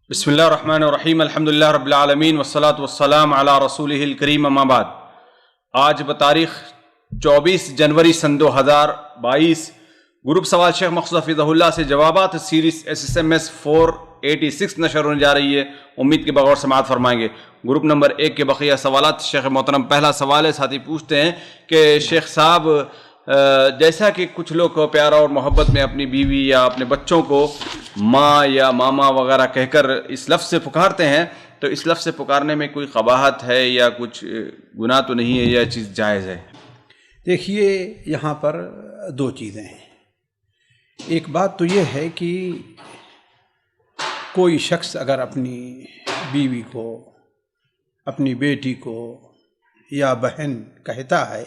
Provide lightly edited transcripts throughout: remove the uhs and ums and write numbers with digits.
بسم اللہ الرحمن الرحیم، الحمدللہ رب العالمین والصلاة والسلام علی رسولہ الکریم، اما بعد۔ آج بتاریخ 24 جنوری سن 2022 گروپ سوال شیخ مقصود حفظہ اللہ سے جوابات سیریز SSMS 486 نشر ہونے جا رہی ہے۔ امید کے بغور سماعت فرمائیں گے۔ گروپ نمبر 1 کے بقیہ سوالات شیخ محترم۔ پہلا سوال ہے، ساتھی پوچھتے ہیں کہ شیخ صاحب، جیسا کہ کچھ لوگ پیارا اور محبت میں اپنی بیوی یا اپنے بچوں کو ماں یا ماما وغیرہ کہہ کر اس لفظ سے پکارتے ہیں، تو اس لفظ سے پکارنے میں کوئی قباحت ہے یا کچھ گناہ تو نہیں ہے، یا چیز جائز ہے؟ دیکھیے، یہاں پر دو چیزیں ہیں۔ ایک بات تو یہ ہے کہ کوئی شخص اگر اپنی بیوی کو، اپنی بیٹی کو یا بہن کہتا ہے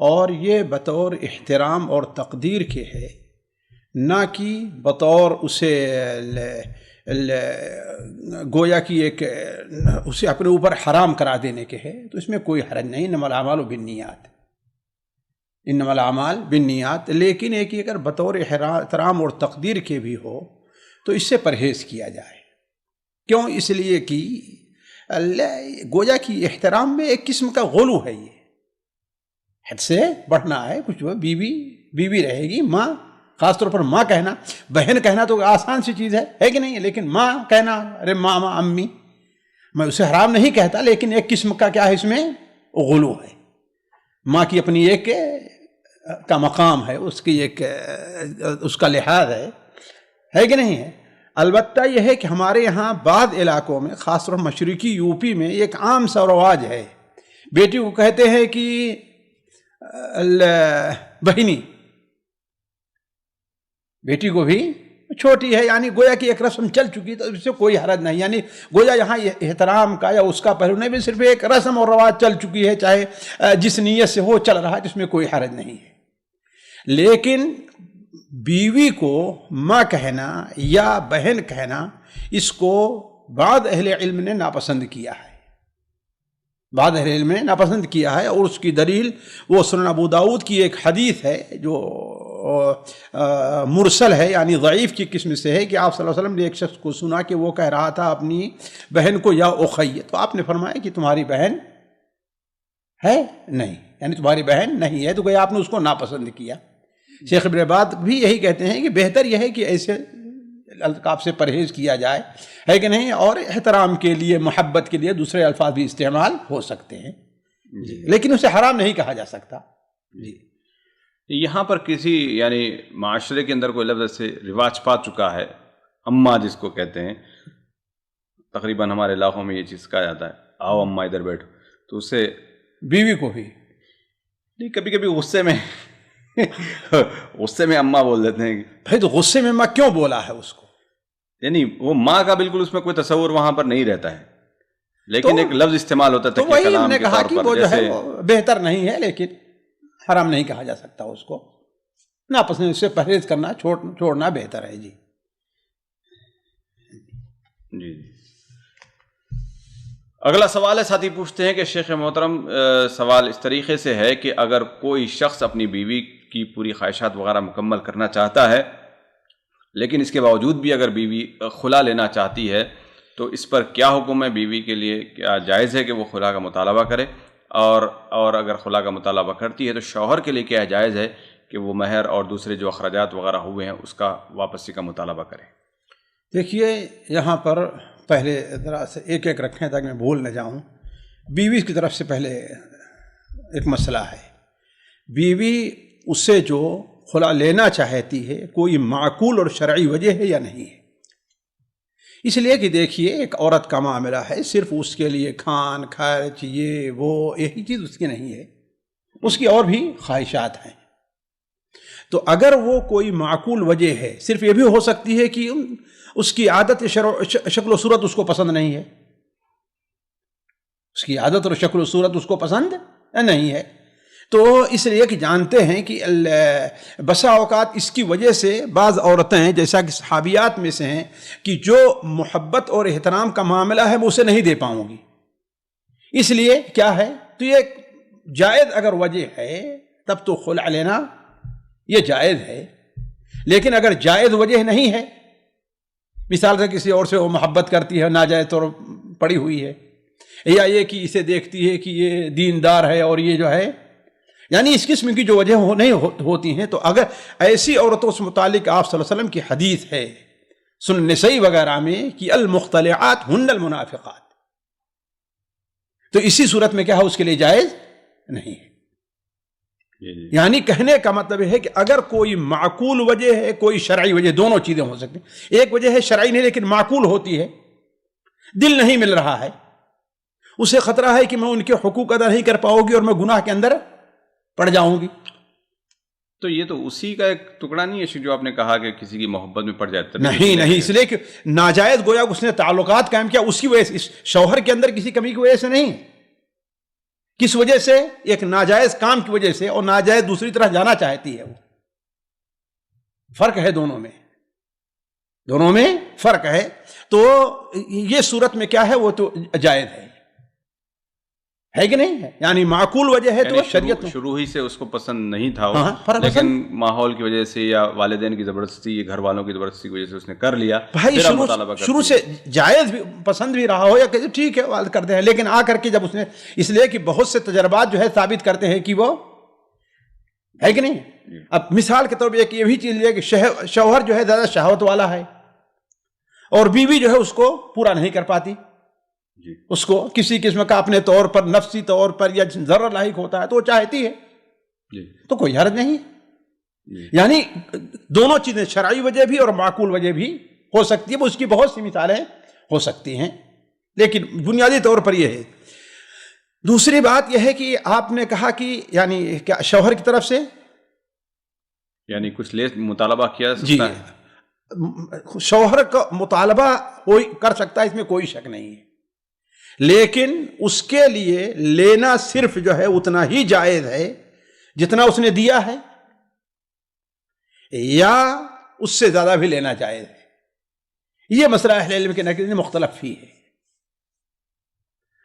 اور یہ بطور احترام اور تقدیر کے ہے، نہ کہ بطور اسے گویا کی ایک اسے اپنے اوپر حرام کرا دینے کے ہے، تو اس میں کوئی حرج نہیں۔ انما الاعمال بالنیات، انما الاعمال بالنیات۔ لیکن ایک اگر بطور احترام اور تقدیر کے بھی ہو تو اس سے پرہیز کیا جائے۔ کیوں؟ اس لیے کہ گویا کی احترام میں ایک قسم کا غلو ہے، یہ حد سے بڑھنا ہے۔ کچھ بیوی رہے گی، ماں، خاص طور پر ماں کہنا، بہن کہنا تو آسان سی چیز ہے کہ نہیں؟ لیکن ماں کہنا، ارے ماما، امی، میں اسے حرام نہیں کہتا، لیکن ایک قسم کا کیا ہے، اس میں غلو ہے۔ ماں کی اپنی ایک کا مقام ہے، اس کی ایک اس کا لحاظ ہے کہ نہیں ہے؟ البتہ یہ ہے کہ ہمارے یہاں بعض علاقوں میں، خاص طور مشرقی یوپی میں، ایک عام سا رواج ہے، بیٹی کو کہتے ہیں کہ بہنی، بیٹی کو بھی چھوٹی ہے، یعنی گویا کی ایک رسم چل چکی، تو اس سے کوئی حرج نہیں۔ یعنی گویا یہاں احترام کا یا اس کا پہلو نہیں، صرف ایک رسم اور رواج چل چکی ہے، چاہے جس نیت سے ہو چل رہا ہے، اس میں کوئی حرج نہیں ہے۔ لیکن بیوی کو ماں کہنا یا بہن کہنا، اس کو بعض اہل علم نے ناپسند کیا ہے، بعض اہل علم نے ناپسند کیا ہے، اور اس کی دلیل وہ سنن ابو داؤد کی ایک حدیث ہے جو مرسل ہے، یعنی ضعیف کی قسم سے ہے، کہ آپ صلی اللہ علیہ وسلم نے ایک شخص کو سنا کہ وہ کہہ رہا تھا اپنی بہن کو یا اخی، تو آپ نے فرمایا کہ تمہاری بہن ہے نہیں، یعنی تمہاری بہن نہیں ہے، تو گویا آپ نے اس کو ناپسند کیا۔ شیخ ابن باز بھی یہی کہتے ہیں کہ بہتر یہ ہے کہ ایسے القاب سے پرہیز کیا جائے، ہے کہ نہیں، اور احترام کے لیے، محبت کے لیے دوسرے الفاظ بھی استعمال ہو سکتے ہیں، لیکن اسے حرام نہیں کہا جا سکتا۔ جی، یہاں پر کسی یعنی معاشرے کے اندر کوئی لفظ سے رواج پا چکا ہے، اماں جس کو کہتے ہیں، تقریباً ہمارے علاقوں میں یہ چیز کہا جاتا ہے، آؤ اماں ادھر بیٹھو، تو اسے بیوی کو بھی نہیں، کبھی کبھی غصے میں اماں بول دیتے ہیں۔ بھائی تو غصے میں ماں کیوں بولا ہے اس کو؟ یعنی وہ ماں کا بالکل اس میں کوئی تصور وہاں پر نہیں رہتا ہے، لیکن ایک لفظ استعمال ہوتا ہے تو وہی ہم نے کہا کہ وہ جو ہے وہ بہتر نہیں ہے، لیکن حرام نہیں کہا جا سکتا اس کو، ناپسند سے پرہیز کرنا، چھوڑنا بہتر ہے۔ جی جی اگلا سوال ہے، ساتھی پوچھتے ہیں کہ شیخ محترم، سوال اس طریقے سے ہے کہ اگر کوئی شخص اپنی بیوی کی پوری خواہشات وغیرہ مکمل کرنا چاہتا ہے، لیکن اس کے باوجود بھی اگر بیوی خلا لینا چاہتی ہے، تو اس پر کیا حکم ہے؟ بیوی کے لیے کیا جائز ہے کہ وہ خلا کا مطالبہ کرے؟ اور اگر خلا کا مطالبہ کرتی ہے تو شوہر کے لیے کیا جائز ہے کہ وہ مہر اور دوسرے جو اخراجات وغیرہ ہوئے ہیں اس کا واپسی کا مطالبہ کرے؟ دیکھیے، یہاں پر پہلے ذرا سے ایک ایک رکھیں تاکہ میں بھول نہ جاؤں۔ بیوی کی طرف سے پہلے ایک مسئلہ ہے، بیوی اس سے جو خلا لینا چاہتی ہے، کوئی معقول اور شرعی وجہ ہے یا نہیں ہے؟ اس لیے کہ دیکھیے، ایک عورت کا معاملہ ہے، صرف اس کے لیے کھان خرچ یہ وہ یہی چیز اس کی نہیں ہے، اس کی اور بھی خواہشات ہیں۔ تو اگر وہ کوئی معقول وجہ ہے، صرف یہ بھی ہو سکتی ہے کہ اس کی عادت شکل و صورت اس کو پسند نہیں ہے، اس کی عادت اور شکل و صورت اس کو پسند نہیں ہے، تو اس لیے کہ جانتے ہیں کہ بسا اوقات اس کی وجہ سے بعض عورتیں، جیسا کہ صحابیات میں سے ہیں، کہ جو محبت اور احترام کا معاملہ ہے وہ اسے نہیں دے پاؤں گی، اس لیے کیا ہے، تو یہ جائز اگر وجہ ہے تب تو خلع لینا یہ جائز ہے، لیکن اگر جائز وجہ نہیں ہے، مثال سے کسی اور سے وہ محبت کرتی ہے ناجائز طور پڑی ہوئی ہے، یا یہ کہ اسے دیکھتی ہے کہ یہ دیندار ہے اور یہ جو ہے، یعنی اس قسم کی جو وجہ نہیں ہوتی ہیں، تو اگر ایسی عورتوں سے متعلق آپ صلی اللہ علیہ وسلم کی حدیث ہے سنن نسائی وغیرہ میں کہ المختلعات ہن المنافقات، تو اسی صورت میں کیا ہے اس کے لیے جائز نہیں ہے۔ یعنی کہنے کا مطلب ہے کہ اگر کوئی معقول وجہ ہے، کوئی شرعی وجہ، دونوں چیزیں ہو سکتی ہیں، ایک وجہ ہے شرعی نہیں لیکن معقول ہوتی ہے، دل نہیں مل رہا ہے، اسے خطرہ ہے کہ میں ان کے حقوق ادا نہیں کر پاؤں گی اور میں گناہ کے اندر پڑ جاؤں گی، تو یہ تو اسی کا ایک ٹکڑا نہیں ہے جو آپ نے کہا کہ کسی کی محبت میں پڑ جاتا ہے؟ نہیں، اس لیے کہ ناجائز گویا اس نے تعلقات قائم کیا اس کی وجہ سے، اس شوہر کے اندر کسی کمی کی وجہ سے نہیں، کس وجہ سے؟ ایک ناجائز کام کی وجہ سے، اور ناجائز دوسری طرح جانا چاہتی ہے، وہ فرق ہے دونوں میں فرق ہے، تو یہ صورت میں کیا ہے وہ تو جائز ہے کہ نہیں؟ یعنی معقول وجہ ہے تو شریعت شروع ہی سے اس کو پسند نہیں تھا وہ، لیکن ماحول کی وجہ سے یا والدین کی زبردستی یا گھر والوں کی زبردستی کی وجہ سے اس نے کر لیا۔ بھائی شروع سے جائز بھی پسند بھی رہا ہو یا کہ ٹھیک ہے والد کرتے ہیں، لیکن آ کر کے جب اس نے، اس لیے کہ بہت سے تجربات جو ہے ثابت کرتے ہیں کہ وہ ہے کہ نہیں۔ اب مثال کے طور پہ ایک یہ بھی چیز ہے کہ شوہر جو ہے زیادہ شہوت والا ہے اور بیوی جو ہے اس کو پورا نہیں کر پاتی، اس کو کسی قسم کا اپنے طور پر نفسی طور پر یا ذرہ لاحق ہوتا ہے تو وہ چاہتی ہے، تو کوئی حرج نہیں ہے۔ یعنی دونوں چیزیں، شرعی وجہ بھی اور معقول وجہ بھی ہو سکتی ہے، اس کی بہت سی مثالیں ہو سکتی ہیں، لیکن بنیادی طور پر یہ ہے۔ دوسری بات یہ ہے کہ آپ نے کہا کہ یعنی کیا شوہر کی طرف سے یعنی کچھ مطالبہ کیا سکتا ہے، شوہر کا مطالبہ کر سکتا ہے، اس میں کوئی شک نہیں ہے، لیکن اس کے لیے لینا صرف جو ہے اتنا ہی جائز ہے جتنا اس نے دیا ہے، یا اس سے زیادہ بھی لینا جائز ہے۔ یہ مسئلہ اہل علم کے نزدیک مختلف ہی ہے۔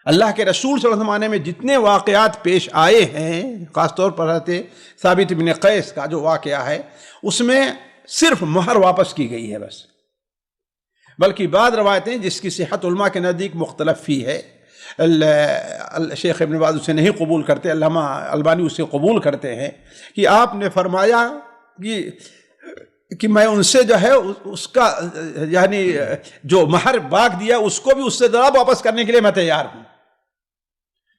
اللہ کے رسول صلی اللہ علیہ وسلم زمانے میں جتنے واقعات پیش آئے ہیں، خاص طور پر حضرت ثابت بن قیس کا جو واقعہ ہے، اس میں صرف مہر واپس کی گئی ہے بس، بلکہ بعض روایتیں جس کی صحت علماء کے نزدیک مختلف ہی ہے، شیخ ابن باز اسے نہیں قبول کرتے، علامہ البانی اسے قبول کرتے ہیں، کہ آپ نے فرمایا کہ میں ان سے جو ہے اس کا یعنی جو مہر باغ دیا اس کو بھی اس سے زیادہ واپس کرنے کے لیے میں تیار ہوں۔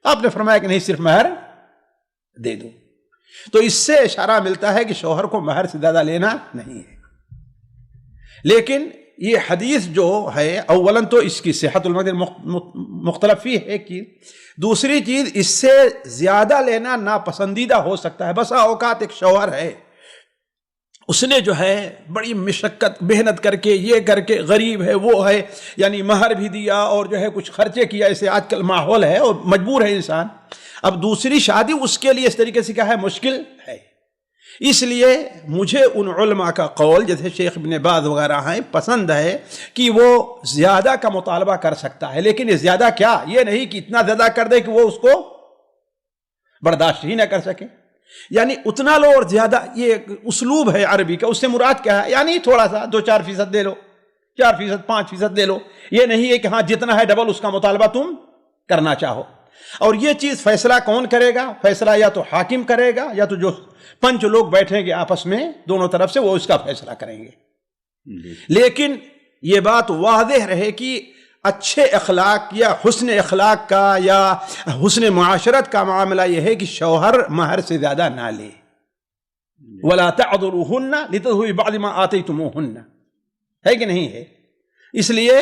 آپ نے فرمایا کہ نہیں، صرف مہر دے دو، تو اس سے اشارہ ملتا ہے کہ شوہر کو مہر سے زیادہ لینا نہیں ہے۔ لیکن یہ حدیث جو ہے، اولاً تو اس کی صحت مختلف ہی ہے، کہ دوسری چیز اس سے زیادہ لینا ناپسندیدہ ہو سکتا ہے۔ بسا اوقات ایک شوہر ہے، اس نے جو ہے بڑی مشقت محنت کر کے، یہ کر کے، غریب ہے وہ ہے، یعنی مہر بھی دیا اور جو ہے کچھ خرچے کیا، ایسے آج کل ماحول ہے اور مجبور ہے انسان، اب دوسری شادی اس کے لیے اس طریقے سے کیا ہے، مشکل ہے۔ اس لیے مجھے ان علماء کا قول جیسے شیخ ابن باز وغیرہ ہیں پسند ہے کہ وہ زیادہ کا مطالبہ کر سکتا ہے، لیکن یہ زیادہ کیا، یہ نہیں کہ اتنا زیادہ کر دے کہ وہ اس کو برداشت ہی نہ کر سکے، یعنی اتنا لو اور زیادہ، یہ اسلوب ہے عربی کا، اس سے مراد کیا ہے، یعنی تھوڑا سا 2-4% دے لو، 4%، 5% دے لو، یہ نہیں ہے کہ ہاں جتنا ہے ڈبل اس کا مطالبہ تم کرنا چاہو۔ اور یہ چیز فیصلہ کون کرے گا؟ فیصلہ یا تو حاکم کرے گا، یا تو جو 5 لوگ بیٹھیں گے آپس میں دونوں طرف سے، وہ اس کا فیصلہ کریں گے۔ لیکن یہ بات واضح رہے کہ اچھے اخلاق یا حسن اخلاق کا یا حسن معاشرت کا معاملہ یہ ہے کہ شوہر مہر سے زیادہ نہ لے، وَلَا تَعْضُلُوهُنَّ لِتَذْهَبُوا بِبَعْضِ مَا آتَيْتُمُوهُنَّ، ہے کہ نہیں ہے؟ اس لیے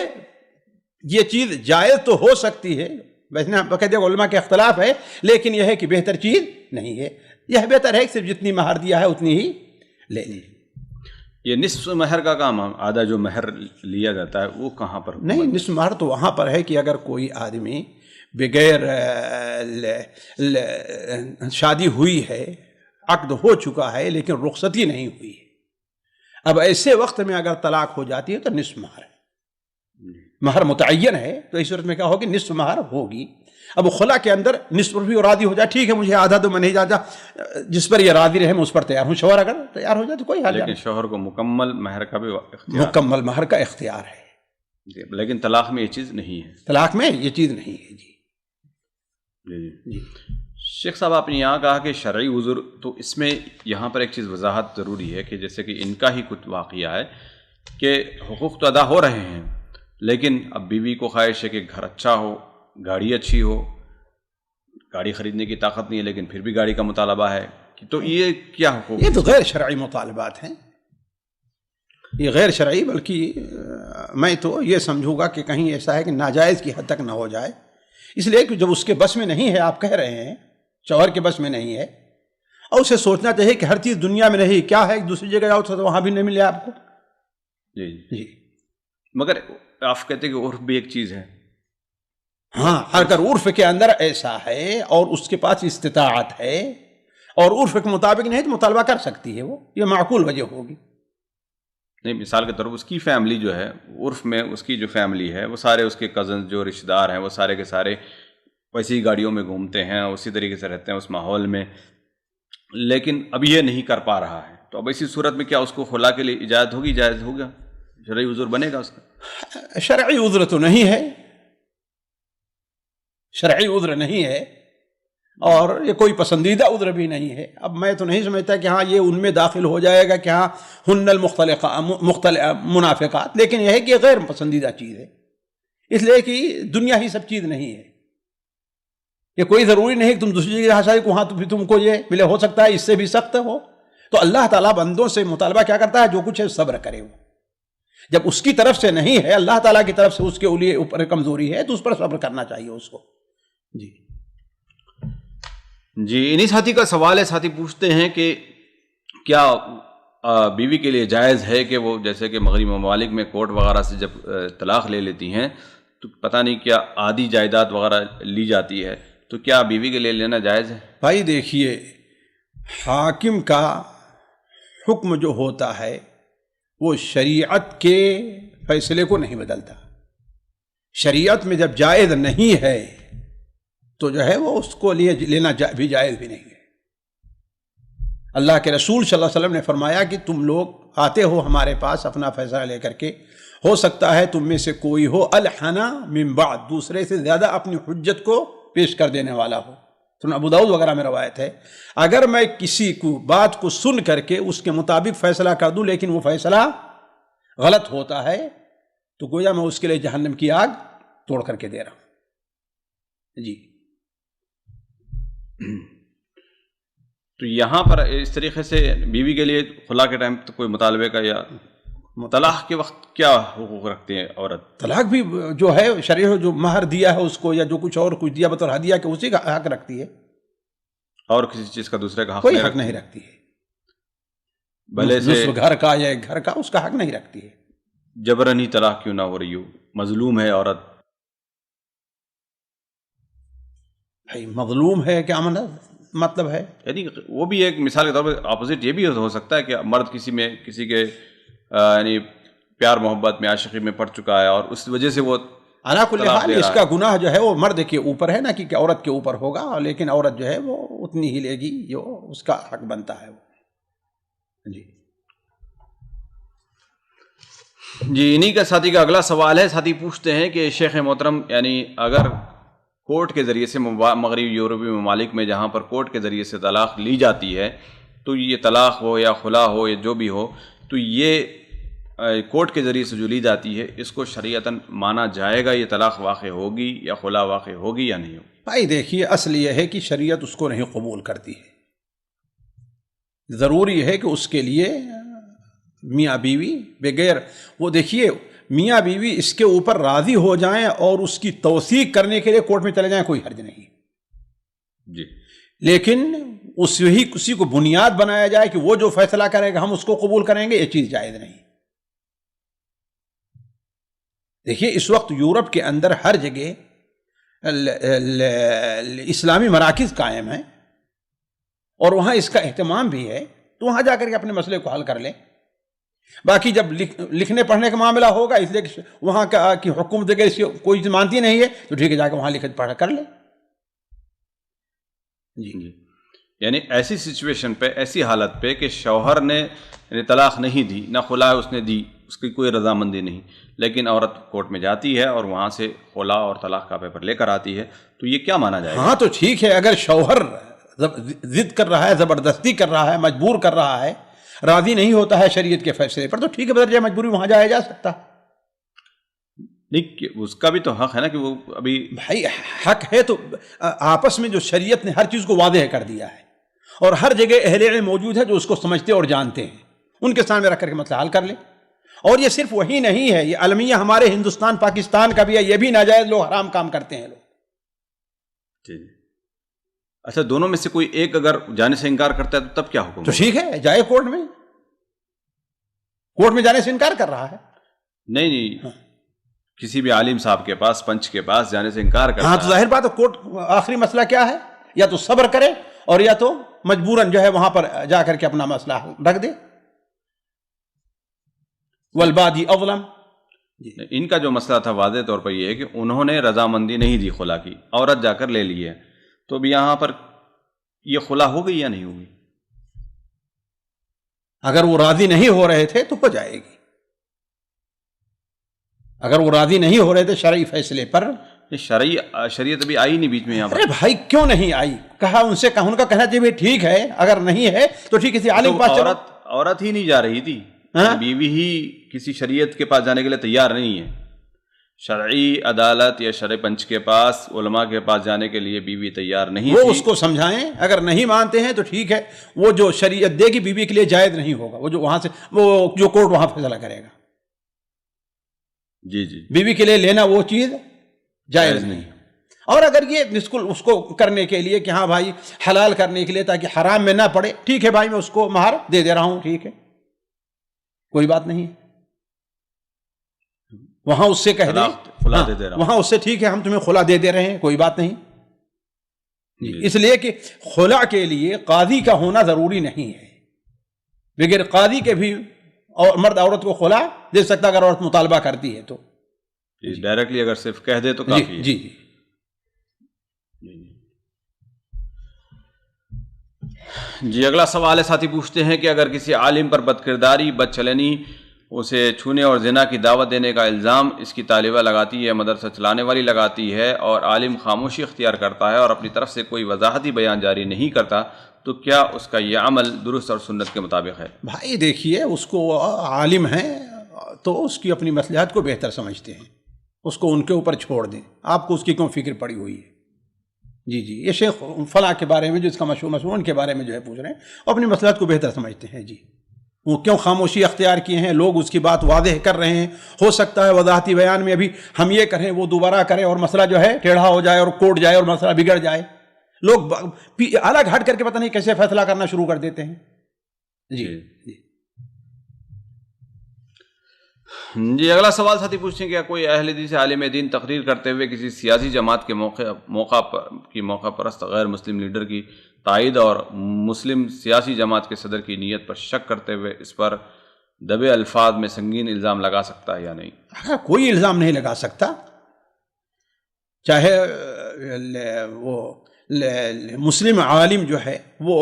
یہ چیز جائز تو ہو سکتی ہے، ویسے باقاعدہ علماء کے اختلاف ہے، لیکن یہ ہے کہ بہتر چیز نہیں ہے، یہ بہتر ہے کہ صرف جتنی مہر دیا ہے اتنی ہی لے لی۔ یہ نصف مہر کا کام، آدھا جو مہر لیا جاتا ہے وہ کہاں پر؟ نہیں، نصف مہر تو وہاں پر ہے کہ اگر کوئی آدمی بغیر شادی ہوئی ہے، عقد ہو چکا ہے لیکن رخصتی نہیں ہوئی ہے، اب ایسے وقت میں اگر طلاق ہو جاتی ہے تو نصف مہر ہے، مہر متعین ہے، تو اس صورت میں کیا ہوگی، نصف مہر ہوگی۔ اب خلا کے اندر نصف پر بھی راضی ہو جائے، ٹھیک ہے مجھے آدھا تو میں نہیں جاتا، جس پر یہ راضی رہے میں اس پر تیار ہوں، شوہر اگر تیار ہو جائے تو کوئی حال نہیں، لیکن شوہر کو مکمل مہر کا بھی اختیار، مکمل مہر کا اختیار ہے۔ لیکن طلاق میں یہ چیز نہیں ہے. طلاق میں یہ چیز نہیں ہے. جی جی شیخ صاحب آپ نے یہاں کہا کہ شرعی عذر، تو اس میں یہاں پر ایک چیز وضاحت ضروری ہے کہ جیسے کہ ان کا ہی کچھ واقعہ ہے کہ حقوق تو ادا ہو رہے ہیں، لیکن اب بیوی کو خواہش ہے کہ گھر اچھا ہو، گاڑی اچھی ہو، گاڑی خریدنے کی طاقت نہیں ہے لیکن پھر بھی گاڑی کا مطالبہ ہے، تو یہ کیا حقوق؟ یہ تو غیر شرعی مطالبات ہیں، یہ غیر شرعی، بلکہ میں تو یہ سمجھوں گا کہ کہیں ایسا ہے کہ ناجائز کی حد تک نہ ہو جائے. اس لیے کہ جب اس کے بس میں نہیں ہے، آپ کہہ رہے ہیں شوہر کے بس میں نہیں ہے، اور اسے سوچنا چاہیے کہ ہر چیز دنیا میں نہیں، کیا ہے دوسری جگہ جاؤ تو وہاں بھی نہیں ملے آپ کو. جی مگر آپ کہتے ہیں کہ عرف بھی ایک چیز ہے. ہاں، اگر عرف کے اندر ایسا ہے اور اس کے پاس استطاعت ہے اور عرف کے مطابق نہیں تو مطالبہ کر سکتی ہے، وہ یہ معقول وجہ ہوگی. نہیں، مثال کے طور پر اس کی فیملی جو ہے، عرف میں اس کی جو فیملی ہے وہ سارے اس کے کزن جو رشتہ دار ہیں وہ سارے کے سارے ویسی گاڑیوں میں گھومتے ہیں، اسی طریقے سے رہتے ہیں اس ماحول میں، لیکن اب یہ نہیں کر پا رہا ہے، تو اب اسی صورت میں کیا اس کو خلا کے لیے اجازت ہوگی؟ جائز ہوگا؟ شرعی عذر بنے گا اس کا؟ شرعی عذر تو نہیں ہے، شرعی عذر نہیں ہے، اور یہ کوئی پسندیدہ عذر بھی نہیں ہے. اب میں تو نہیں سمجھتا کہ ہاں یہ ان میں داخل ہو جائے گا کہ ہاں ہن منافقات، لیکن یہ ہے کہ یہ غیر پسندیدہ چیز ہے، اس لیے کہ دنیا ہی سب چیز نہیں ہے. یہ کوئی ضروری نہیں کہ تم دوسری جگہ شادی کو وہاں تو پھر تم کو یہ ملے، ہو سکتا ہے اس سے بھی سخت ہو. تو اللہ تعالیٰ بندوں سے مطالبہ کیا کرتا ہے؟ جو کچھ ہے صبر کرے. وہ جب اس کی طرف سے نہیں ہے، اللہ تعالیٰ کی طرف سے اس کے لیے اوپر کمزوری ہے، تو اس پر صبر کرنا چاہیے اس کو. جی انہی ساتھی کا سوال ہے، ساتھی پوچھتے ہیں کہ کیا بیوی کے لیے جائز ہے کہ وہ جیسے کہ مغربی ممالک میں کورٹ وغیرہ سے جب طلاق لے لیتی ہیں تو پتہ نہیں کیا آدھی جائیداد وغیرہ لی جاتی ہے، تو کیا بیوی کے لیے لینا جائز ہے؟ بھائی دیکھیے، حاکم کا حکم جو ہوتا ہے وہ شریعت کے فیصلے کو نہیں بدلتا. شریعت میں جب جائز نہیں ہے تو جو ہے وہ اس کو لینا بھی جائز بھی نہیں ہے. اللہ کے رسول صلی اللہ علیہ وسلم نے فرمایا کہ تم لوگ آتے ہو ہمارے پاس اپنا فیصلہ لے کر کے، ہو سکتا ہے تم میں سے کوئی ہو الحنا من بعد، دوسرے سے زیادہ اپنی حجت کو پیش کر دینے والا ہو. سن ابو داؤد وغیرہ میں روایت ہے، اگر میں کسی کو بات کو سن کر کے اس کے مطابق فیصلہ کر دوں لیکن وہ فیصلہ غلط ہوتا ہے تو گویا میں اس کے لیے جہنم کی آگ توڑ کر کے دے رہا ہوں. جی تو یہاں پر اس طریقے سے بیوی کے لیے خلا کے ٹائم تو کوئی مطالبے کا یا طلاق کے وقت کیا حقوق رکھتے ہیں عورت؟ طلاق بھی جو ہے شریعت جو مہر دیا ہے اس کو یا جو کچھ اور کچھ دیا بطور ہدیہ کہ اسی کا حق رکھتی ہے، اور کسی چیز کا دوسرے کا حق کوئی حق نہیں رکھتی ہے. بھلے سے نصف گھر کا یا ایک گھر کا اس کا حق نہیں رکھتی ہے. جبرنی طلاق کیوں نہ ہو رہی ہو، مظلوم ہے عورت. بھائی مظلوم ہے کیا مطلب ہے؟ یعنی وہ بھی ایک مثال کے طور پر اپوزٹ یہ بھی ہو سکتا ہے کہ مرد کسی کے یعنی پیار محبت میں عاشقی میں پڑ چکا ہے اور اس وجہ سے وہ علا کل حال اس کا گناہ جو ہے وہ مرد کے اوپر ہے، نہ کہ عورت کے اوپر ہوگا، لیکن عورت جو ہے وہ اتنی ہی لے گی جو اس کا حق بنتا ہے. جی انہی کا ساتھی کا اگلا سوال ہے، ساتھی پوچھتے ہیں کہ شیخ محترم یعنی اگر کورٹ کے ذریعے سے مغربی یورپی ممالک میں جہاں پر کورٹ کے ذریعے سے طلاق لی جاتی ہے، تو یہ طلاق ہو یا خلا ہو یا جو بھی ہو، تو یہ کورٹ کے ذریعے سے جو لی جاتی ہے اس کو شریعتاً مانا جائے گا؟ یہ طلاق واقع ہوگی یا خلا واقع ہوگی یا نہیں ہوگی؟ بھائی دیکھیے، اصل یہ ہے کہ شریعت اس کو نہیں قبول کرتی ہے. ضروری ہے کہ اس کے لیے میاں بیوی بغیر وہ دیکھیے میاں بیوی اس کے اوپر راضی ہو جائیں اور اس کی توثیق کرنے کے لیے کورٹ میں چلے جائیں، کوئی حرج نہیں جی، لیکن اسی کو بنیاد بنایا جائے کہ وہ جو فیصلہ کرے گا ہم اس کو قبول کریں گے، یہ چیز جائز نہیں. دیکھیے اس وقت یورپ کے اندر ہر جگہ اسلامی مراکز قائم ہیں اور وہاں اس کا اہتمام بھی ہے، تو وہاں جا کر کے اپنے مسئلے کو حل کر لیں. باقی جب لکھنے پڑھنے کا معاملہ ہوگا، اس لیے کہ وہاں کا کی حکومت اگر اس کی کوئی چیز مانتی نہیں ہے تو ٹھیک ہے، جا کے وہاں لکھ پڑھ کر لیں. جی یعنی ایسی سچویشن پہ، ایسی حالت پہ کہ شوہر نے طلاق نہیں دی، نہ خلا اس نے دی، اس کی کوئی رضامندی نہیں، لیکن عورت کورٹ میں جاتی ہے اور وہاں سے خلا اور طلاق کا پیپر لے کر آتی ہے، تو یہ کیا مانا جائے گا؟ ہاں تو ٹھیک ہے، اگر شوہر ضد کر رہا ہے، زبردستی کر رہا ہے، مجبور کر رہا ہے، راضی نہیں ہوتا ہے شریعت کے فیصلے پر، تو ٹھیک ہے، بدرجہ مجبوری وہاں جایا جا سکتا ہے۔ نہیں، اس کا بھی تو حق ہے نا کہ وہ ابھی بھائی حق ہے تو آپس میں جو شریعت نے ہر چیز کو واضح کر دیا ہے، اور ہر جگہ اہل علم موجود ہے جو اس کو سمجھتے اور جانتے ہیں، ان کے سامنے رکھ کر کے مسئلہ حل کر لیں۔ اور یہ صرف وہی نہیں ہے، یہ المیہ ہمارے ہندوستان پاکستان کا بھی ہے، یہ بھی ناجائز لوگ حرام کام کرتے ہیں لوگ۔ جی اچھا، دونوں میں سے کوئی ایک اگر جانے سے انکار کرتا ہے تو تب کیا حکم تو ہوگا؟ ٹھیک ہے، جائے کورٹ میں جانے سے انکار کر رہا ہے۔ نہیں، کسی بھی عالم صاحب کے پاس، پنچ کے پاس جانے سے انکار کرتا ہاں تو ظاہر بات ہے، کورٹ آخری مسئلہ کیا ہے؟ یا تو صبر کرے اور یا تو مجبوراً جو ہے وہاں پر جا کر کے اپنا مسئلہ رکھ دے۔ والبادی اظلم۔ ان کا جو مسئلہ تھا واضح طور پر یہ ہے کہ انہوں نے رضامندی نہیں دی خلا کی، عورت جا کر لے لی ہے، تو اب یہاں پر یہ خلا ہو گئی یا نہیں ہوگی؟ اگر وہ راضی نہیں ہو رہے تھے تو ہو جائے گی، اگر وہ راضی نہیں ہو رہے تھے شرعی فیصلے پر۔ شریعت ابھی آئی نہیں بیچ میں یہاں پر۔ ارے بھائی کیوں نہیں آئی؟ کہا ان سے، ان کا کہنا چاہیے ٹھیک ہے، اگر نہیں ہے تو ٹھیک ہے، عالم پاس چلو۔ عورت ہی نہیں جا رہی تھی، بیوی ہی کسی شریعت کے پاس جانے کے لیے تیار نہیں ہے، شرعی عدالت یا شرع پنچ کے پاس، علماء کے پاس جانے کے لیے بیوی تیار نہیں وہ تھی۔ اس کو سمجھائیں، اگر نہیں مانتے ہیں تو ٹھیک ہے، وہ جو شریعت دے گی بیوی کے لیے جائز نہیں ہوگا، وہ جو وہاں سے وہ جو کورٹ وہاں فیصلہ کرے گا۔ جی بیوی کے لیے لینا وہ چیز جائز نہیں۔ اور اگر یہ بالکل اس کو کرنے کے لیے کہ ہاں بھائی حلال کرنے کے لیے تاکہ حرام میں نہ پڑے، ٹھیک ہے بھائی میں اس کو مہر دے دے رہا ہوں، ٹھیک ہے، کوئی بات نہیں، وہاں اس سے کہہ دیں، خلا دے دے رہا ہوں، وہاں اس سے ٹھیک ہے ہم تمہیں خلا دے دے رہے ہیں، کوئی بات نہیں۔ اس لیے کہ خلا کے لیے قاضی کا ہونا ضروری نہیں ہے، بغیر قاضی کے بھی مرد عورت کو خلا دے سکتا اگر عورت مطالبہ کرتی ہے تو۔ ڈائریکٹلی اگر صرف کہہ دے تو کافی ہے۔ جی جی اگلا سوال ہے، ساتھی پوچھتے ہیں کہ اگر کسی عالم پر بدکرداری، بدچلنی، اسے چھونے اور زنا کی دعوت دینے کا الزام اس کی طالبہ لگاتی ہے، مدرسہ چلانے والی لگاتی ہے، اور عالم خاموشی اختیار کرتا ہے اور اپنی طرف سے کوئی وضاحتی بیان جاری نہیں کرتا، تو کیا اس کا یہ عمل درست اور سنت کے مطابق ہے؟ بھائی دیکھیے، اس کو عالم ہیں تو اس کی اپنی مصلحت کو بہتر سمجھتے ہیں، اس کو ان کے اوپر چھوڑ دیں، آپ کو اس کی کیوں فکر پڑی ہوئی ہے؟ جی یہ شیخ فلاں کے بارے میں جو اس کا مشہور ان کے بارے میں جو ہے پوچھ رہے ہیں، اپنی مصلحت کو بہتر سمجھتے ہیں۔ جی وہ کیوں خاموشی اختیار کیے ہیں؟ لوگ اس کی بات واضح کر رہے ہیں، ہو سکتا ہے وضاحتی بیان میں ابھی ہم یہ کریں وہ دوبارہ کریں اور مسئلہ جو ہے ٹیڑھا ہو جائے اور کوٹ جائے اور مسئلہ بگڑ جائے، لوگ الگ ہٹ کر کے پتہ نہیں کیسے فیصلہ کرنا شروع کر دیتے ہیں۔ جی اگلا سوال ساتھی پوچھتے ہیں کہ کوئی اہل حدیث عالم دین تقریر کرتے ہوئے کسی سیاسی جماعت کے موقع پرست غیر مسلم لیڈر کی تائید اور مسلم سیاسی جماعت کے صدر کی نیت پر شک کرتے ہوئے اس پر دبے الفاظ میں سنگین الزام لگا سکتا ہے یا نہیں؟ کوئی الزام نہیں لگا سکتا، چاہے وہ مسلم عالم جو ہے وہ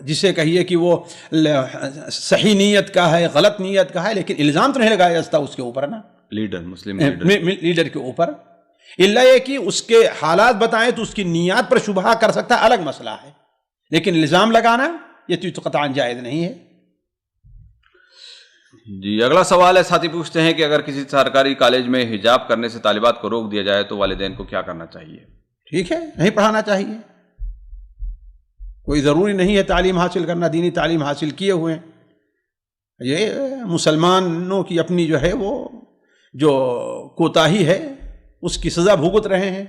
جسے کہیے کہ وہ صحیح نیت کا ہے، غلط نیت کا ہے، لیکن الزام تو نہیں لگایا جا سکتا اس کے اوپر نا، مسلم لیڈر کے اوپر، اللہ یہ کہ اس کے حالات بتائیں تو اس کی نیات پر شبہ کر سکتا ہے، الگ مسئلہ ہے، لیکن الزام لگانا یہ تو قطعاً جائز نہیں ہے۔ جی اگلا سوال ہے، ساتھی پوچھتے ہیں کہ اگر کسی سرکاری کالج میں حجاب کرنے سے طالبات کو روک دیا جائے تو والدین کو کیا کرنا چاہیے؟ ٹھیک ہے، نہیں پڑھانا چاہیے، کوئی ضروری نہیں ہے تعلیم حاصل کرنا، دینی تعلیم حاصل کیے ہوئے ہیں، یہ مسلمانوں کی اپنی جو ہے وہ جو کوتاہی ہے اس کی سزا بھگت رہے ہیں،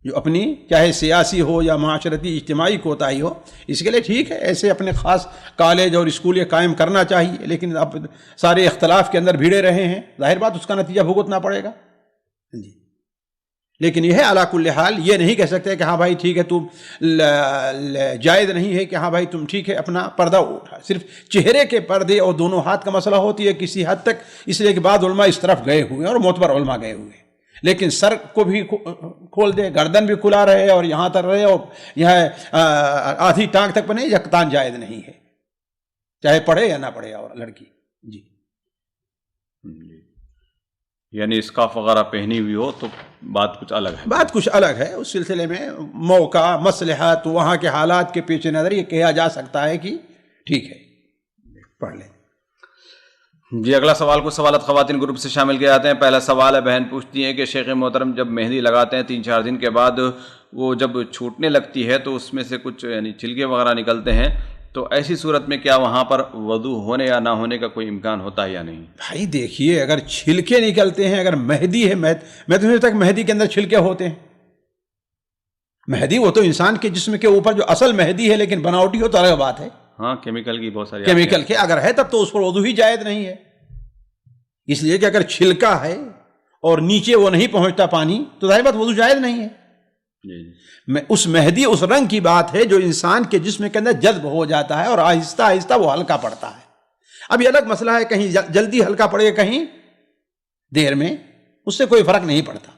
جو اپنی چاہے سیاسی ہو یا معاشرتی اجتماعی کوتاہی ہو، اس کے لیے ٹھیک ہے ایسے اپنے خاص کالج اور اسکول قائم کرنا چاہیے، لیکن اب سارے اختلاف کے اندر بھیڑے رہے ہیں، ظاہر بات اس کا نتیجہ بھگتنا پڑے گا۔ جی لیکن یہ ہے علی کل حال یہ نہیں کہہ سکتے کہ ہاں بھائی ٹھیک ہے تم جائز نہیں ہے کہ ہاں بھائی تم ٹھیک ہے اپنا پردہ اٹھا، صرف چہرے کے پردے اور دونوں ہاتھ کا مسئلہ ہوتی ہے کسی حد تک، اس لیے کہ بعض علماء اس طرف گئے ہوئے ہیں اور معتبر علماء گئے ہوئے ہیں، لیکن سر کو بھی کھول دے، گردن بھی کھلا رہے اور یہاں تک رہے اور یہاں آدھی ٹانگ تک بنے، یکتان جائز نہیں ہے، چاہے پڑھے یا نہ پڑھے اور لڑکی۔ جی یعنی اسکارف وغیرہ پہنی ہوئی ہو تو بات کچھ الگ ہے. بات کچھ الگ ہے. اس سلسلے میں موقع مصلحت وہاں کے حالات کے پیش نظر یہ کہا جا سکتا ہے کہ ٹھیک ہے پڑھ لیں. جی اگلا سوال کچھ سوالات خواتین گروپ سے شامل کیے جاتے ہیں. پہلا سوال ہے، بہن پوچھتی ہیں کہ شیخ محترم جب مہندی لگاتے ہیں 3-4 دن کے بعد وہ جب چھوٹنے لگتی ہے تو اس میں سے کچھ یعنی چھلکے وغیرہ نکلتے ہیں، تو ایسی صورت میں کیا وہاں پر وضو ہونے یا نہ ہونے کا کوئی امکان ہوتا ہے یا نہیں؟ بھائی دیکھیے اگر چھلکے نکلتے ہیں، اگر مہدی ہے، میں تو سمجھتا تک مہدی کے اندر چھلکے ہوتے ہیں. مہدی وہ تو انسان کے جسم کے اوپر جو اصل مہدی ہے، لیکن بناوٹی ہو تو الگ بات ہے. ہاں کیمیکل کی بہت ساری کیمیکل کے اگر ہے تب تو اس پر وضو ہی جائز نہیں ہے. اس لیے کہ اگر چھلکا ہے اور نیچے وہ نہیں پہنچتا پانی تو ظاہر بات وضو جائز نہیں ہے. اس مہدی اس رنگ کی بات ہے جو انسان کے جسم کے اندر جذب ہو جاتا ہے اور آہستہ آہستہ وہ ہلکا پڑتا ہے. اب یہ الگ مسئلہ ہے، کہیں جلدی ہلکا پڑے کہیں دیر میں، اس سے کوئی فرق نہیں پڑتا.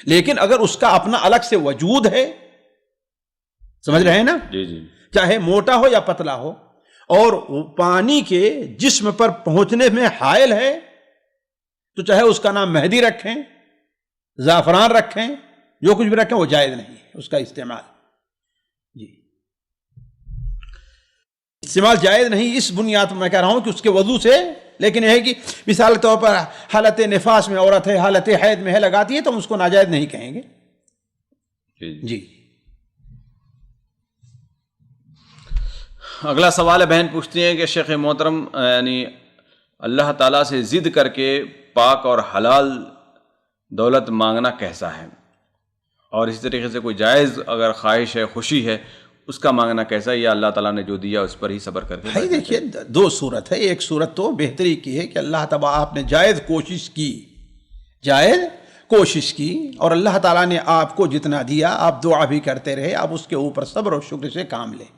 لیکن اگر اس کا اپنا الگ سے وجود ہے، سمجھ رہے ہیں نا، جی جی، چاہے موٹا ہو یا پتلا ہو، اور پانی کے جسم پر پہنچنے میں حائل ہے، تو چاہے اس کا نام مہدی رکھیں، زعفران رکھیں، جو کچھ بھی رکھیں، وہ جائز نہیں ہے اس کا استعمال. جی استعمال جائز نہیں اس بنیاد پر میں کہہ رہا ہوں کہ اس کے وضو سے. لیکن یہ ہے کہ مثال کے طور پر حالت نفاس میں عورت ہے، حالت حید میں ہے، لگاتی ہے تو ہم اس کو ناجائز نہیں کہیں گے. جی اگلا سوال ہے، بہن پوچھتی ہیں کہ شیخ محترم یعنی اللہ تعالیٰ سے ضد کر کے پاک اور حلال دولت مانگنا کیسا ہے، اور اسی طریقے سے کوئی جائز اگر خواہش ہے، خوشی ہے، اس کا مانگنا کیسا ہے، یا اللہ تعالیٰ نے جو دیا اس پر ہی صبر کر کے؟ بھائی دیکھیے دو صورت ہے. ایک صورت تو بہتری کی ہے کہ اللہ تعالیٰ آپ نے جائز کوشش کی، جائز کوشش کی، اور اللہ تعالیٰ نے آپ کو جتنا دیا آپ دعا بھی کرتے رہے، آپ اس کے اوپر صبر اور شکر سے کام لیں.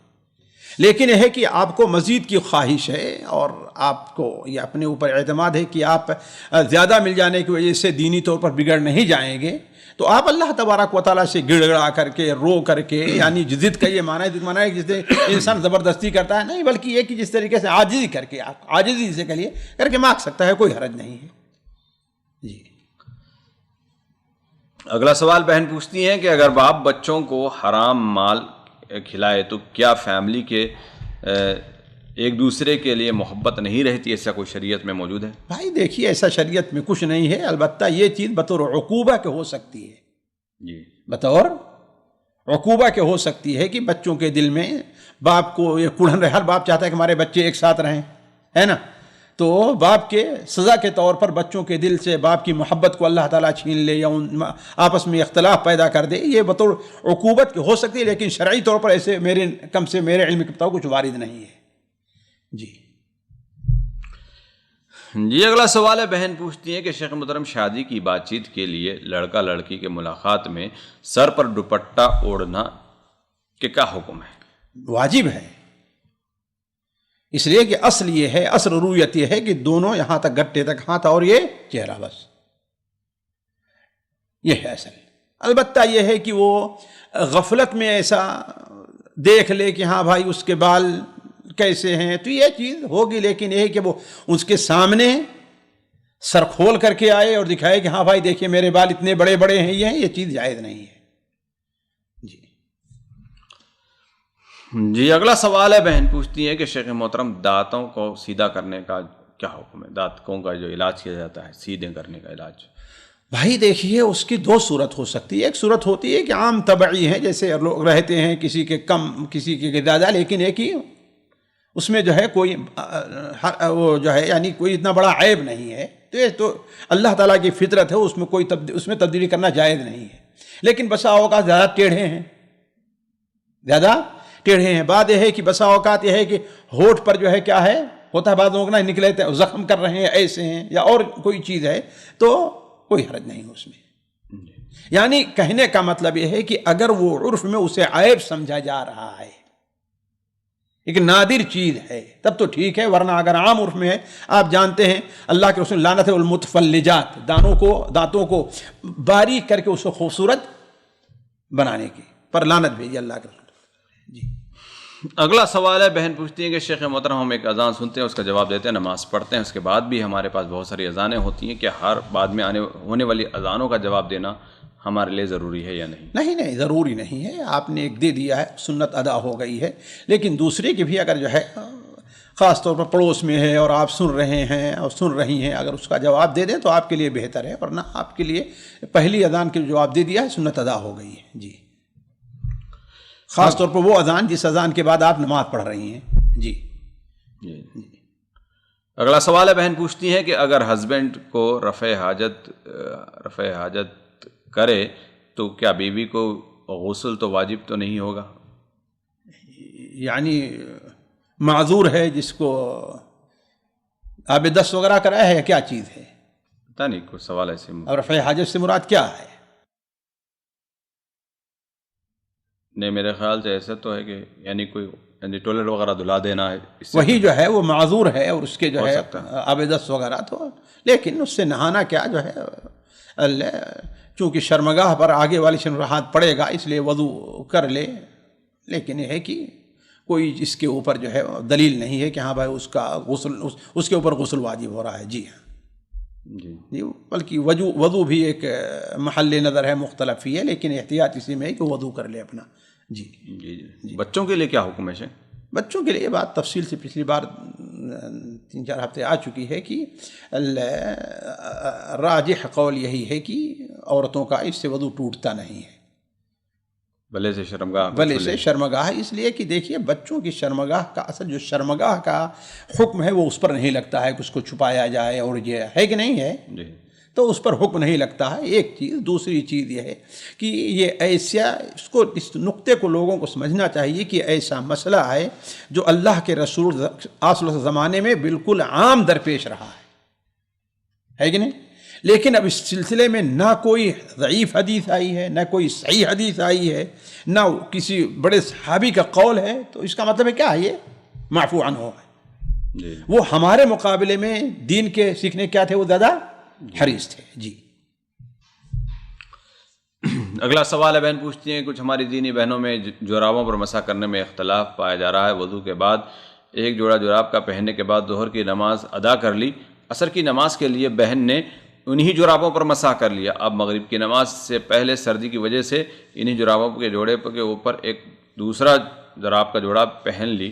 لیکن یہ ہے کہ آپ کو مزید کی خواہش ہے اور آپ کو یہ اپنے اوپر اعتماد ہے کہ آپ زیادہ مل جانے کی وجہ سے دینی طور پر بگڑ نہیں جائیں گے، تو آپ اللہ تبارک و تعالیٰ سے گڑ گڑا کر کے، رو کر کے، یعنی ضد کا یہ معنی ہے جس سے انسان زبردستی کرتا ہے نہیں، بلکہ یہ کہ جس طریقے سے عاجزی کر کے، آپ عاجزی سے کر کے مانگ سکتا ہے، کوئی حرج نہیں ہے. جی اگلا سوال بہن پوچھتی ہیں کہ اگر باپ بچوں کو حرام مال کھلائے تو کیا فیملی کے ایک دوسرے کے لیے محبت نہیں رہتی؟ ایسا کوئی شریعت میں موجود ہے؟ بھائی دیکھیے ایسا شریعت میں کچھ نہیں ہے، البتہ یہ چیز بطور عقوبہ کے ہو سکتی ہے. جی بطور عقوبہ کے ہو سکتی ہے کہ بچوں کے دل میں باپ کو یہ کڑھن رہے، ہر باپ چاہتا ہے کہ ہمارے بچے ایک ساتھ رہیں، ہے نا، تو باپ کے سزا کے طور پر بچوں کے دل سے باپ کی محبت کو اللہ تعالیٰ چھین لے یا ان آپس میں اختلاف پیدا کر دے، یہ بطور عقوبت کی ہو سکتی ہے. لیکن شرعی طور پر ایسے میرے علم کے مطابق کچھ وارد نہیں ہے. جی اگلا سوال ہے، بہن پوچھتی ہے کہ شیخ محترم شادی کی بات چیت کے لیے لڑکا لڑکی کے ملاقات میں سر پر دوپٹہ اوڑھنا کے کیا حکم ہے؟ واجب ہے، اس لیے کہ اصل یہ ہے، اصل رویت یہ ہے کہ دونوں یہاں تک گٹے تک ہاتھ اور یہ چہرہ، بس یہ ہے اصل. البتہ یہ ہے کہ وہ غفلت میں ایسا دیکھ لے کہ ہاں بھائی اس کے بال کیسے ہیں، تو یہ چیز ہوگی. لیکن یہ ہے کہ وہ اس کے سامنے سر کھول کر کے آئے اور دکھائے کہ ہاں بھائی دیکھیے میرے بال اتنے بڑے بڑے ہیں، یہ چیز جائز نہیں ہے. جی اگلا سوال ہے، بہن پوچھتی ہے کہ شیخ محترم دانتوں کو سیدھا کرنے کا کیا حکم ہے؟ دانتوں کا جو علاج کیا جاتا ہے، سیدھے کرنے کا علاج. بھائی دیکھیے اس کی دو صورت ہو سکتی ہے. ایک صورت ہوتی ہے کہ عام طبعی ہے، جیسے لوگ رہتے ہیں کسی کے کم کسی کے زیادہ، لیکن ایک ہی اس میں جو ہے کوئی وہ جو ہے یعنی کوئی اتنا بڑا عیب نہیں ہے. تو یہ تو اللہ تعالیٰ کی فطرت ہے، اس میں کوئی اس میں تبدیلی کرنا جائز نہیں ہے. لیکن بسا اوقات زیادہ ٹیڑھے ہیں، زیادہ ٹیڑھے ہیں. بات یہ ہے کہ بسا اوقات یہ ہے کہ ہونٹ پر جو ہے کیا ہے ہوتا ہے، بعض لوگ نہ نکلے زخم کر رہے ہیں، ایسے ہیں یا اور کوئی چیز ہے، تو کوئی حرج نہیں اس میں. یعنی کہنے کا مطلب یہ ہے کہ اگر وہ عرف میں اسے عیب سمجھا جا رہا ہے، ایک نادر چیز ہے، تب تو ٹھیک ہے. ورنہ اگر عام عرف میں ہے، آپ جانتے ہیں اللہ کے رسول لعنت المتفلجات، دانتوں کو باریک کر کے اس کو خوبصورت بنانے کی پر لعنت بھیجی اللہ کے رسول. اگلا سوال ہے، بہن پوچھتی ہیں کہ شیخ محترم ہم ایک اذان سنتے ہیں، اس کا جواب دیتے ہیں، نماز پڑھتے ہیں، اس کے بعد بھی ہمارے پاس بہت ساری اذانیں ہوتی ہیں، کیا ہر بعد میں ہونے والی اذانوں کا جواب دینا ہمارے لیے ضروری ہے یا نہیں؟ نہیں ضروری نہیں ہے، آپ نے ایک دے دیا ہے، سنت ادا ہو گئی ہے، لیکن دوسرے کی بھی اگر جو ہے خاص طور پر پڑوس میں ہے اور آپ سن رہے ہیں اور سن رہی ہیں، اگر اس کا جواب دے دیں تو آپ کے لیے بہتر ہے، ورنہ آپ کے لیے پہلی اذان کے جواب دے دیا ہے، سنت ادا ہو گئی ہے جی، خاص طور پر وہ اذان جس اذان کے بعد آپ نماز پڑھ رہی ہیں جی۔ جی اگلا سوال ہے، بہن پوچھتی ہیں کہ اگر ہسبینڈ کو رفع حاجت کرے تو کیا بیوی کو غسل تو واجب تو نہیں ہوگا؟ یعنی معذور ہے جس کو آب دست وغیرہ کرایا ہے یا کیا چیز ہے؟ پتہ نہیں، کوئی سوال ایسے اور رفع حاجت سے مراد کیا ہے؟ نہیں، میرے خیال سے ایسا تو ہے کہ یعنی کوئی ٹوائلٹ وغیرہ دھلا دینا ہے، اس سے وہی جو ہے وہ معذور ہے اور اس کے جو ہو ہے سکتا ہے۔ آب دست وغیرہ تو، لیکن اس سے نہانا کیا جو ہے چونکہ شرمگاہ پر آگے والی شرمگاہات پڑے گا اس لیے وضو کر لے، لیکن یہ ہے کہ کوئی اس کے اوپر جو ہے دلیل نہیں ہے کہ ہاں بھائی اس کا غسل اس کے اوپر غسل واجب ہو رہا ہے جی ہاں جی، بلکہ وضو بھی ایک محل نظر ہے، مختلف ہی ہے، لیکن احتیاط اسی میں ہے کہ وضو کر لے اپنا جی۔ جی بچوں کے لیے کیا حکم ہے؟ بچوں کے لیے بات تفصیل سے پچھلی بار 3-4 ہفتے آ چکی ہے کہ راجح قول یہی ہے کہ عورتوں کا اس سے وضو ٹوٹتا نہیں ہے، بلے سے شرمگاہ، اس لیے کہ دیکھیے بچوں کی شرمگاہ کا اصل جو شرمگاہ کا حکم ہے وہ اس پر نہیں لگتا ہے کہ اس کو چھپایا جائے، اور یہ ہے کہ نہیں ہے جی، تو اس پر حکم نہیں لگتا ہے، ایک چیز۔ دوسری چیز یہ ہے کہ یہ ایسا اس نقطے کو لوگوں کو سمجھنا چاہیے کہ ایسا مسئلہ ہے جو اللہ کے رسول صلی اللہ علیہ وسلم زمانے میں بالکل عام درپیش رہا ہے کہ نہیں، لیکن اب اس سلسلے میں نہ کوئی ضعیف حدیث آئی ہے، نہ کوئی صحیح حدیث آئی ہے، نہ کسی بڑے صحابی کا قول ہے، تو اس کا مطلب ہے کیا ہے؟ یہ معفو عنہ ہے، وہ ہمارے مقابلے میں دین کے سیکھنے کیا تھے، وہ زیادہ حریص تھے جی۔ اگلا سوال ہے، بہن پوچھتی ہیں کچھ ہماری دینی بہنوں میں جرابوں پر مسح کرنے میں اختلاف پایا جا رہا ہے، وضو کے بعد ایک جوڑا جراب کا پہننے کے بعد ظہر کی نماز ادا کر لی، عصر کی نماز کے لیے بہن نے انہی جرابوں پر مسح کر لیا، اب مغرب کی نماز سے پہلے سردی کی وجہ سے انہی جرابوں کے جوڑے کے اوپر ایک دوسرا جراب کا جوڑا پہن لی،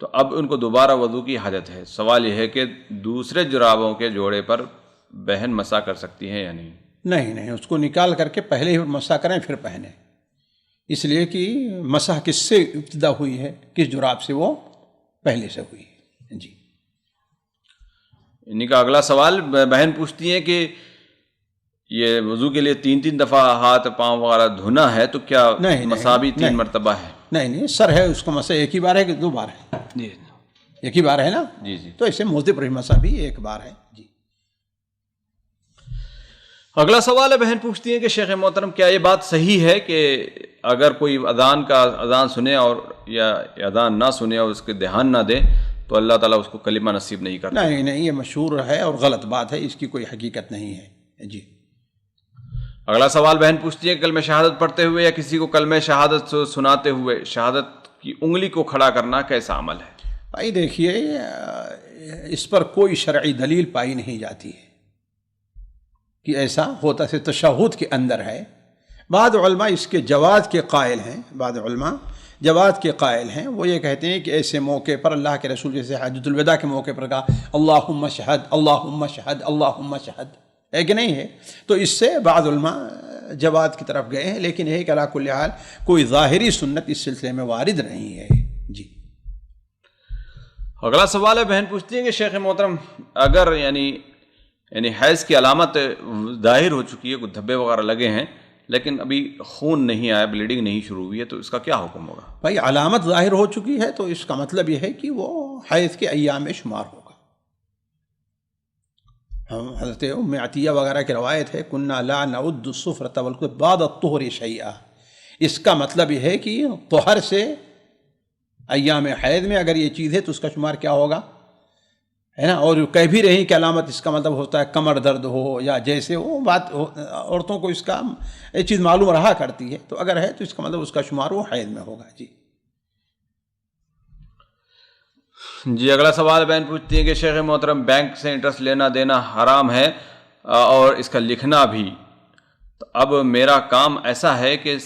تو اب ان کو دوبارہ وضو کی حاجت ہے۔ سوال یہ ہے کہ دوسرے جرابوں کے جوڑے پر بہن مسح کر سکتی ہیں یا نہیں؟ نہیں، اس کو نکال کر کے پہلے ہی مسح کریں پھر پہنیں، اس لیے کہ مسح کس سے ابتدا ہوئی ہے، کس جراب سے؟ وہ پہلے سے ہوئی ہے جی۔ انہی کا اگلا سوال، بہن پوچھتی ہیں کہ یہ وضو کے لیے 3 دفعہ ہاتھ پاؤں وغیرہ دھونا ہے، تو کیا مسح بھی 3 مرتبہ ہے؟ نہیں، سر ہے اس کو مسح ایک ہی بار ہے کہ 2 بار ہے؟ جی، ایک ہی بار ہے نا جی۔ تو اسے موضع پر مسح بھی ایک بار ہے جی۔ اگلا سوال ہے، بہن پوچھتی ہیں کہ شیخ محترم کیا یہ بات صحیح ہے کہ اگر کوئی اذان سنے اور یا اذان نہ سنے اور اس کے دھیان نہ دے تو اللہ تعالیٰ اس کو کلمہ نصیب نہیں کرتا؟ نہیں، یہ مشہور ہے اور غلط بات ہے، اس کی کوئی حقیقت نہیں ہے جی۔ اگلا سوال، بہن پوچھتی ہے کلمہ شہادت پڑھتے ہوئے یا کسی کو کلمہ شہادت سناتے ہوئے شہادت کی انگلی کو کھڑا کرنا کیسا عمل ہے؟ بھائی دیکھیے، اس پر کوئی شرعی دلیل پائی نہیں جاتی ہے کہ ایسا ہوتا سے تشہد کے اندر ہے۔ بعض علماء اس کے جواز کے قائل ہیں، وہ یہ کہتے ہیں کہ ایسے موقع پر اللہ کے رسول جیسے حجۃ الوداع کے موقع پر کہا اللہم شہد اللہم شہد اللہم شہد، ہے کہ نہیں ہے، تو اس سے بعض علماء جواز کی طرف گئے ہیں، لیکن یہ کہ علی کل حال کوئی ظاہری سنت اس سلسلے میں وارد نہیں ہے جی۔ اگلا سوال ہے، بہن پوچھتی ہے کہ شیخ محترم اگر یعنی حیض کی علامت ظاہر ہو چکی ہے، کچھ دھبے وغیرہ لگے ہیں لیکن ابھی خون نہیں آیا، بلیڈنگ نہیں شروع ہوئی ہے، تو اس کا کیا حکم ہوگا؟ بھائی علامت ظاہر ہو چکی ہے تو اس کا مطلب یہ ہے کہ وہ حیض کے ایام میں شمار ہوگا۔ حضرت ام عطیہ وغیرہ کی روایت ہے کنا لا نعد الصفرۃ والکفر بعد الطہر شیئا، اس کا مطلب یہ ہے کہ طہر سے ایام حیض میں اگر یہ چیز ہے تو اس کا شمار کیا ہوگا، ہے نا، اور کہہ بھی رہی کہ علامت اس کا مطلب ہوتا ہے کمر درد ہو یا جیسے وہ بات عورتوں کو اس کا یہ چیز معلوم رہا کرتی ہے، تو اگر ہے تو اس کا مطلب اس کا شمار وہ حیض میں ہوگا جی۔ جی اگلا سوال بہن پوچھتی ہے کہ شیخ محترم بینک سے انٹرسٹ لینا دینا حرام ہے اور اس کا لکھنا بھی، تو اب میرا کام ایسا ہے کہ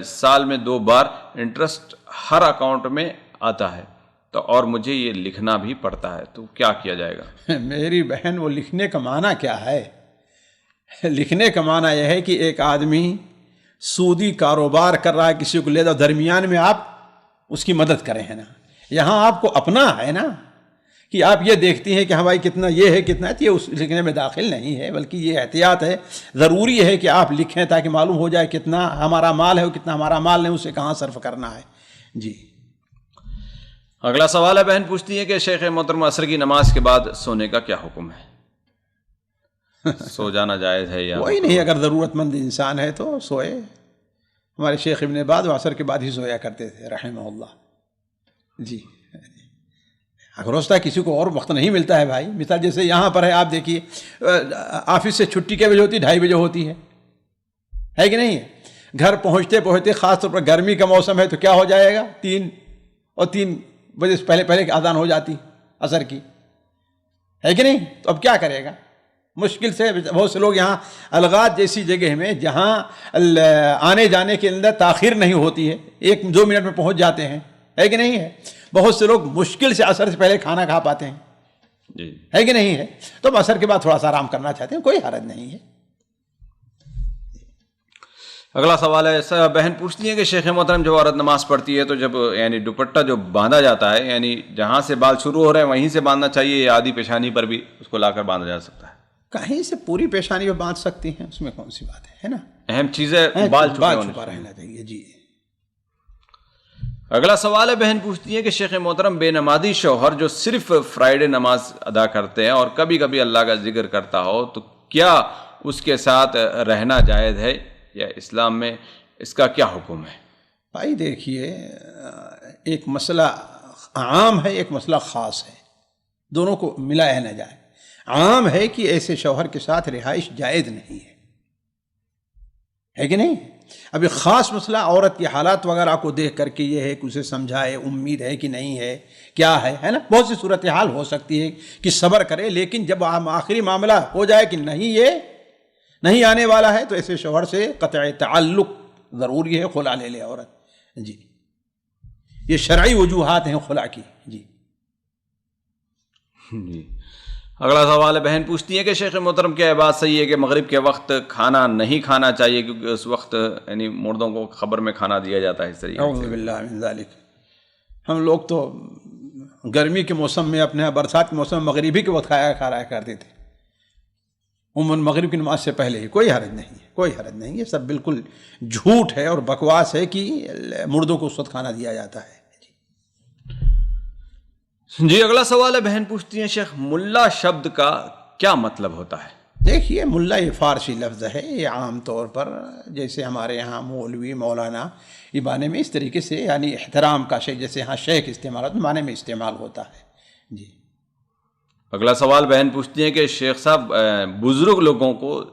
سال میں 2 بار انٹرسٹ ہر اکاؤنٹ میں آتا ہے، تو اور مجھے یہ لکھنا بھی پڑتا ہے، تو کیا کیا جائے گا؟ میری بہن، وہ لکھنے کا معنی کیا ہے؟ لکھنے کا معنی یہ ہے کہ ایک آدمی سودی کاروبار کر رہا ہے، کسی کو لے دو، درمیان میں آپ اس کی مدد کریں، ہے نا؟ یہاں آپ کو اپنا ہے نا کہ آپ یہ دیکھتی ہیں کہ ہماری کتنا یہ ہے کتنا ہے، یہ اس لکھنے میں داخل نہیں ہے، بلکہ یہ احتیاط ہے، ضروری ہے کہ آپ لکھیں تاکہ معلوم ہو جائے کتنا ہمارا مال ہے اور کتنا ہمارا مال نہیں، اسے کہاں صرف کرنا ہے۔ جی اگلا سوال ہے، بہن پوچھتی ہے کہ شیخ محترم عصر کی نماز کے بعد سونے کا کیا حکم ہے؟ سو جانا جائز ہے یا کوئی نہیں، اگر ضرورت مند انسان ہے تو سوئے۔ ہمارے شیخ ابن باز عصر کے بعد ہی سویا کرتے تھے رحمہ اللہ۔ جی اگر ہوتا ہے کسی کو اور وقت نہیں ملتا ہے بھائی، مثال جیسے یہاں پر ہے، آپ دیکھیے آفس سے چھٹی کے بجے ہوتی ہے، 2:30 بجے ہوتی ہے کہ نہیں ہے؟ گھر پہنچتے پہنچتے خاص طور پر گرمی کا موسم ہے تو کیا ہو جائے گا، 3 بجے سے پہلے اذان ہو جاتی عصر کی، ہے کہ نہیں؟ تو اب کیا کرے گا؟ مشکل سے بہت سے لوگ یہاں الغات جیسی جگہ میں جہاں آنے جانے کے اندر تاخیر نہیں ہوتی ہے، 1-2 منٹ میں پہنچ جاتے ہیں، ہے کہ نہیں ہے؟ بہت سے لوگ مشکل سے عصر سے پہلے کھانا کھا پاتے ہیں، جی ہے کہ نہیں ہے؟ تو اب عصر کے بعد تھوڑا سا آرام کرنا چاہتے ہیں، کوئی حرج نہیں ہے۔ اگلا سوال ہے، بہن پوچھتی ہے کہ شیخ محترم جو عورت نماز پڑھتی ہے تو جب یعنی دوپٹہ جو باندھا جاتا ہے، یعنی جہاں سے بال شروع ہو رہے ہیں وہیں سے باندھنا چاہیے یا آدھی پیشانی پر بھی اس کو لا کر باندھا جا سکتا ہے؟ کہیں سے پوری پیشانی پہ باندھ سکتی ہیں، اس میں کون سی بات ہے نا؟ اہم چیزیں بال چھپا رہنا چاہیے۔ جی اگلا سوال ہے، بہن پوچھتی ہے کہ شیخ محترم بے نمازی شوہر جو صرف فرائیڈے نماز ادا کرتے ہیں اور کبھی کبھی اللہ کا ذکر کرتا ہو تو کیا اس کے ساتھ رہنا جائز ہے یا اسلام میں اس کا کیا حکم ہے؟ بھائی دیکھیے، ایک مسئلہ عام ہے، ایک مسئلہ خاص ہے، دونوں کو ملایا نہ جائے۔ عام ہے کہ ایسے شوہر کے ساتھ رہائش جائز نہیں ہے کہ نہیں؟ ابھی خاص مسئلہ عورت کی حالات وغیرہ کو دیکھ کر کے یہ ہے کہ اسے سمجھائے، امید ہے کہ نہیں ہے، کیا ہے نا؟ بہت سی صورتحال ہو سکتی ہے کہ صبر کرے، لیکن جب آخری معاملہ ہو جائے کہ نہیں، یہ نہیں آنے والا ہے، تو ایسے شوہر سے قطع تعلق ضروری ہے، خلا لے لے عورت۔ جی یہ شرعی وجوہات ہیں خلا کی۔ جی اگلا سوال ہے، بہن پوچھتی ہے کہ شیخ محترم کیا یہ بات صحیح ہے کہ مغرب کے وقت کھانا نہیں کھانا چاہیے کیونکہ اس وقت یعنی مردوں کو خبر میں کھانا دیا جاتا ہے اس طریقے اعوذ باللہ من ذالک۔ ہم لوگ تو گرمی کے موسم میں، اپنے برسات کے موسم میں مغربی کے وقت کھا رہا کرتے تھے، عموماً مغرب کی نماز سے پہلے ہی۔ کوئی حرج نہیں ہے، کوئی حرج نہیں، یہ سب بالکل جھوٹ ہے اور بکواس ہے کہ مردوں کو اس وقت کھانا دیا جاتا ہے۔ جی اگلا سوال ہے، بہن پوچھتی ہیں شیخ ملا شبد کا کیا مطلب ہوتا ہے؟ دیکھیے، ملا یہ فارسی لفظ ہے، یہ عام طور پر جیسے ہمارے یہاں مولوی، مولانا، یہ معنی میں اس طریقے سے یعنی احترام کا شے، جیسے ہاں شیخ استعمال ہوتا ہے، معنی میں استعمال ہوتا ہے۔ جی اگلا سوال بہن پوچھتی ہیں کہ شیخ صاحب بزرگ لوگوں کو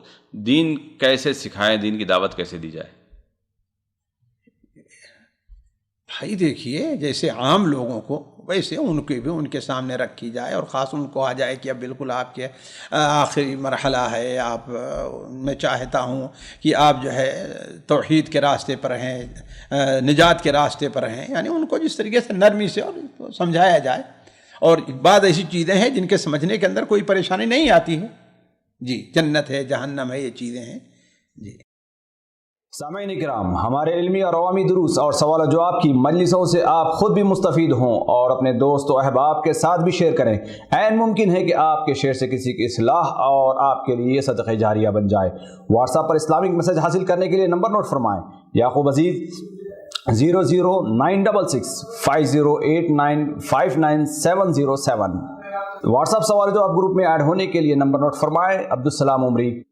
دین کیسے سکھائیں، دین کی دعوت کیسے دی جائے؟ بھائی دیکھیے، جیسے عام لوگوں کو ویسے ان کے بھی ان کے سامنے رکھی جائے، اور خاص ان کو آ جائے کہ اب بالکل آپ کے آخری مرحلہ ہے، آپ میں چاہتا ہوں کہ آپ جو ہے توحید کے راستے پر ہیں، نجات کے راستے پر ہیں، یعنی ان کو جس طریقے سے نرمی سے اور سمجھایا جائے۔ اور بعض ایسی چیزیں ہیں جن کے سمجھنے کے اندر کوئی پریشانی نہیں آتی ہے۔ جی جنت ہے، جہنم ہے، یہ چیزیں ہیں۔ جی سامعین کرام، ہمارے علمی اور عوامی دروس اور سوال و جواب کی مجلسوں سے آپ خود بھی مستفید ہوں اور اپنے دوست و احباب کے ساتھ بھی شیئر کریں۔ عین ممکن ہے کہ آپ کے شیئر سے کسی کی اصلاح اور آپ کے لیے صدقہ جاریہ بن جائے۔ واٹس ایپ پر اسلامک میسج حاصل کرنے کے لیے نمبر نوٹ فرمائیں: یعقوب عزیز 00966 5089 59707۔ واٹس ایپ سوال و جواب گروپ میں ایڈ ہونے کے لیے نمبر نوٹ فرمائیں: عبدالسلام عمری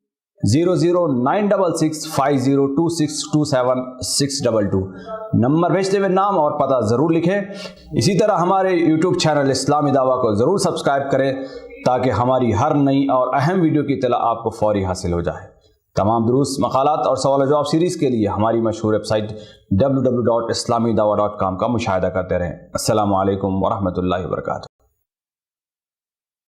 00966 502627 نمبر بھیجتے ہوئے نام اور پتہ ضرور لکھیں۔ اسی طرح ہمارے یوٹیوب چینل اسلامی دعویٰ کو ضرور سبسکرائب کریں تاکہ ہماری ہر نئی اور اہم ویڈیو کی اطلاع آپ کو فوری حاصل ہو جائے۔ تمام دروس، مقالات اور سوال و جواب سیریز کے لیے ہماری مشہور ویب سائٹ www.islamidawah.com کا مشاہدہ کرتے رہیں۔ السلام علیکم ورحمۃ اللہ وبرکاتہ۔